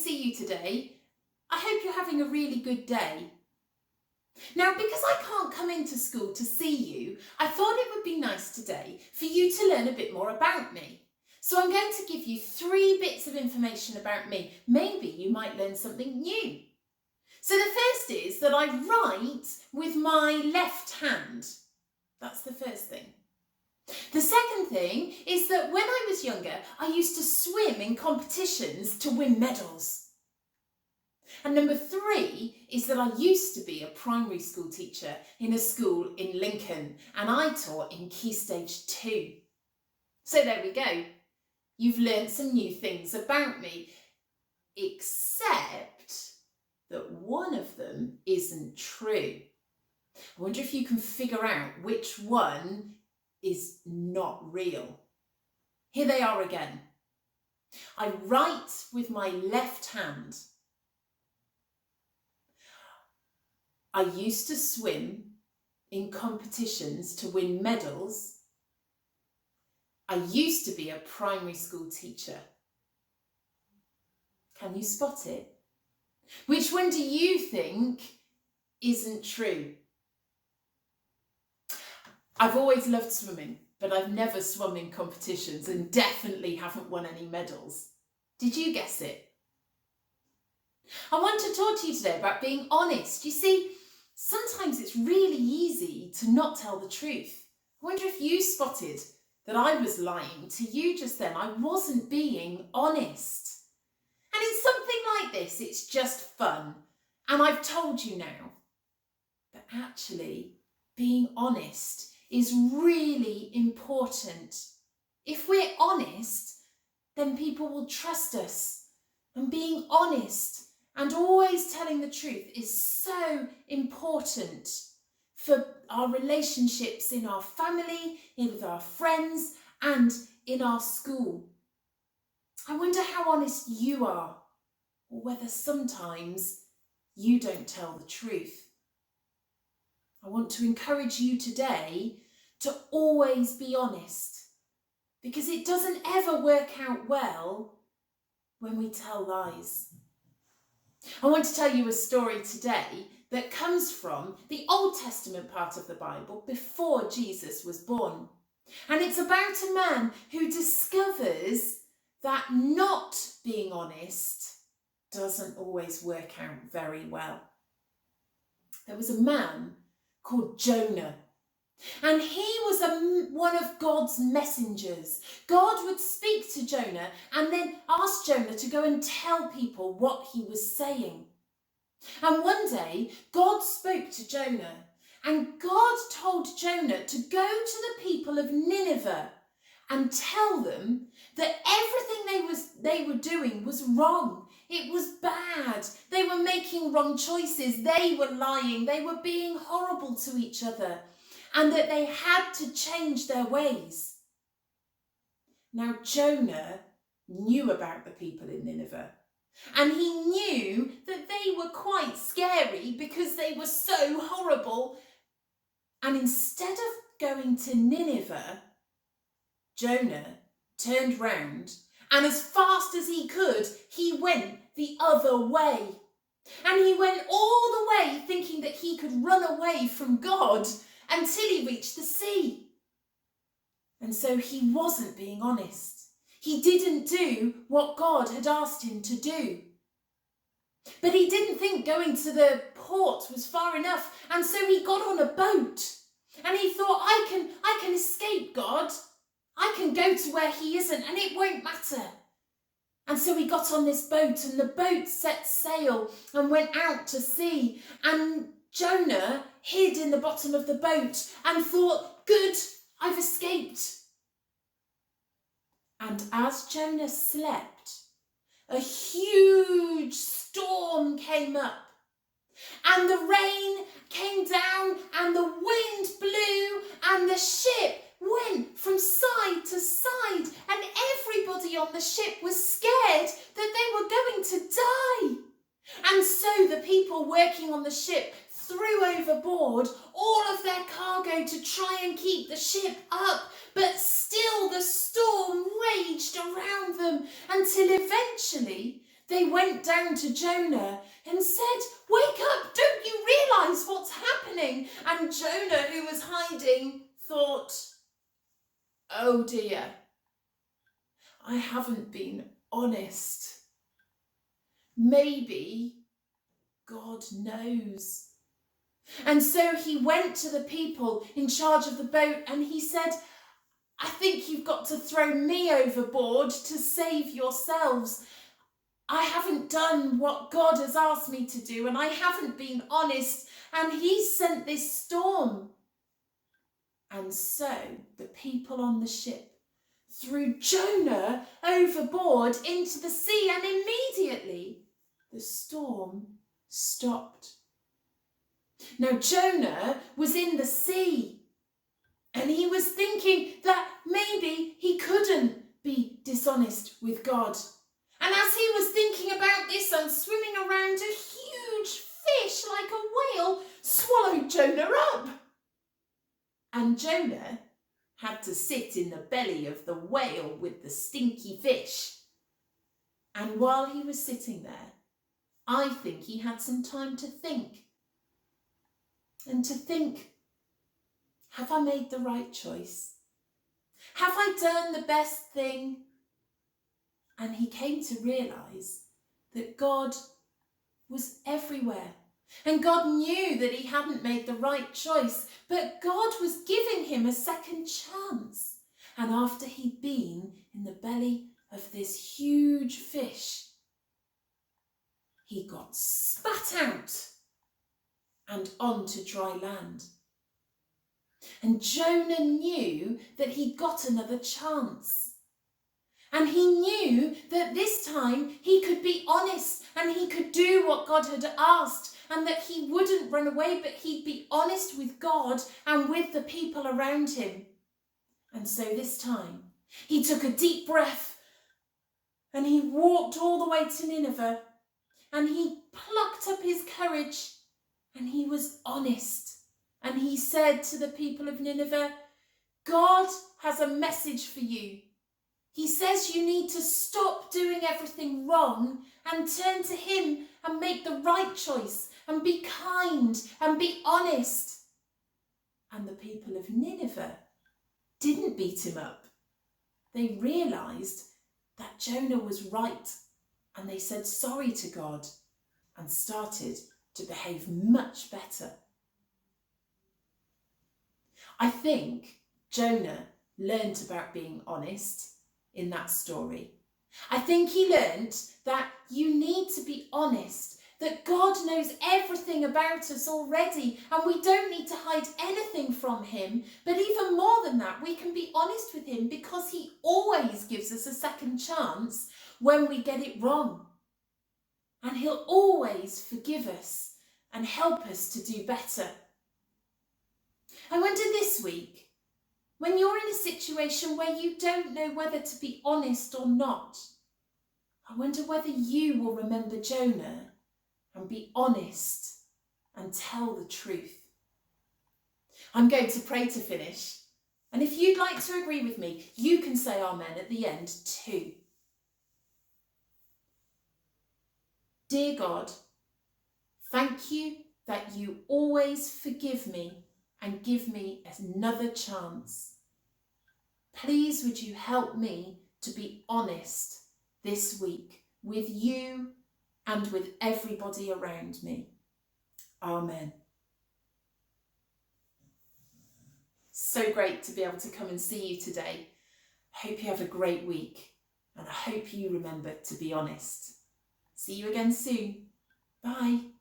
see you today. I hope you're having a really good day. Now, because I can't come into school to see you, I thought it would be nice today for you to learn a bit more about me. So I'm going to give you 3 bits of information about me. Maybe you might learn something new. So the first is that I write with my left hand. That's the first thing. The second thing is that when I was younger, I used to swim in competitions to win medals. And number 3 is that I used to be a primary school teacher in a school in Lincoln, and I taught in Key Stage 2. So there we go. You've learnt some new things about me, except that one of them isn't true. I wonder if you can figure out which one is not real. Here they are again. I write with my left hand. I used to swim in competitions to win medals. I used to be a primary school teacher. Can you spot it? Which one do you think isn't true? I've always loved swimming, but I've never swum in competitions and definitely haven't won any medals. Did you guess it? I want to talk to you today about being honest. You see, sometimes it's really easy to not tell the truth. I wonder if you spotted that I was lying to you just then. I wasn't being honest. And in something like this, it's just fun. And I've told you now. But actually, being honest is really important. If we're honest, then people will trust us. And being honest and always telling the truth is so important for our relationships in our family, with our friends, and in our school. I wonder how honest you are, or whether sometimes you don't tell the truth. I want to encourage you today to always be honest, because it doesn't ever work out well when we tell lies. I want to tell you a story today that comes from the Old Testament part of the Bible before Jesus was born. And it's about a man who discovers that not being honest doesn't always work out very well. There was a man called Jonah, and he was one of God's messengers. God would speak to Jonah and then ask Jonah to go and tell people what he was saying. And one day, God spoke to Jonah, and God told Jonah to go to the people of Nineveh and tell them that everything they were doing was wrong. It was bad. They were making wrong choices. They were lying. They were being horrible to each other, and that they had to change their ways. Now, Jonah knew about the people in Nineveh, and he knew that they were quite scary because they were so horrible. And instead of going to Nineveh, Jonah turned round, and as fast as he could, he went the other way. And he went all the way thinking that he could run away from God until he reached the sea. And so he wasn't being honest. He didn't do what God had asked him to do. But he didn't think going to the port was far enough, and so he got on a boat. And he thought, I can escape God. I can go to where he isn't, and it won't matter. And so he got on this boat, and the boat set sail and went out to sea. And Jonah hid in the bottom of the boat and thought, good, I've escaped. And as Jonah slept, a huge storm came up, and the rain came down, and the wind blew, and the ship went from side to side, and everybody on the ship was scared that they were going to die. And so the people working on the ship threw overboard all of their cargo to try and keep the ship up, but still the storm raged around them until eventually they went down to Jonah and said, "Wake up, don't you realise what's happening?" And Jonah, who was hiding, thought, "Oh dear, I haven't been honest. Maybe God knows." And so he went to the people in charge of the boat and he said, "I think you've got to throw me overboard to save yourselves. I haven't done what God has asked me to do and I haven't been honest, and he sent this storm." And so the people on the ship threw Jonah overboard into the sea, and immediately the storm stopped. Now Jonah was in the sea and he was thinking that maybe he couldn't be dishonest with God. And as he was thinking about this and swimming around, a huge fish like a whale swallowed Jonah up. And Jonah had to sit in the belly of the whale with the stinky fish. And while he was sitting there, I think he had some time to think. And to think, have I made the right choice? Have I done the best thing? And he came to realise that God was everywhere. And God knew that he hadn't made the right choice, but God was giving him a second chance. And after he'd been in the belly of this huge fish, he got spat out and onto dry land. And Jonah knew that he'd got another chance. And he knew that this time he could be honest and he could do what God had asked, and that he wouldn't run away, but he'd be honest with God and with the people around him. And so this time he took a deep breath and he walked all the way to Nineveh, and he plucked up his courage and he was honest. And he said to the people of Nineveh, "God has a message for you. He says you need to stop doing everything wrong and turn to him and make the right choice and be kind and be honest." And the people of Nineveh didn't beat him up. They realised that Jonah was right, and they said sorry to God and started to behave much better. I think Jonah learnt about being honest in that story. I think he learnt that you need to be honest, that God knows everything about us already and we don't need to hide anything from him. But even more than that, we can be honest with him because he always gives us a second chance when we get it wrong. And he'll always forgive us and help us to do better. I wonder this week, when you're in a situation where you don't know whether to be honest or not, I wonder whether you will remember Jonah and be honest and tell the truth. I'm going to pray to finish. And if you'd like to agree with me, you can say amen at the end too. Dear God, thank you that you always forgive me and give me another chance. Please would you help me to be honest this week with you and with everybody around me. Amen. So great to be able to come and see you today. I hope you have a great week, and I hope you remember to be honest. See you again soon. Bye.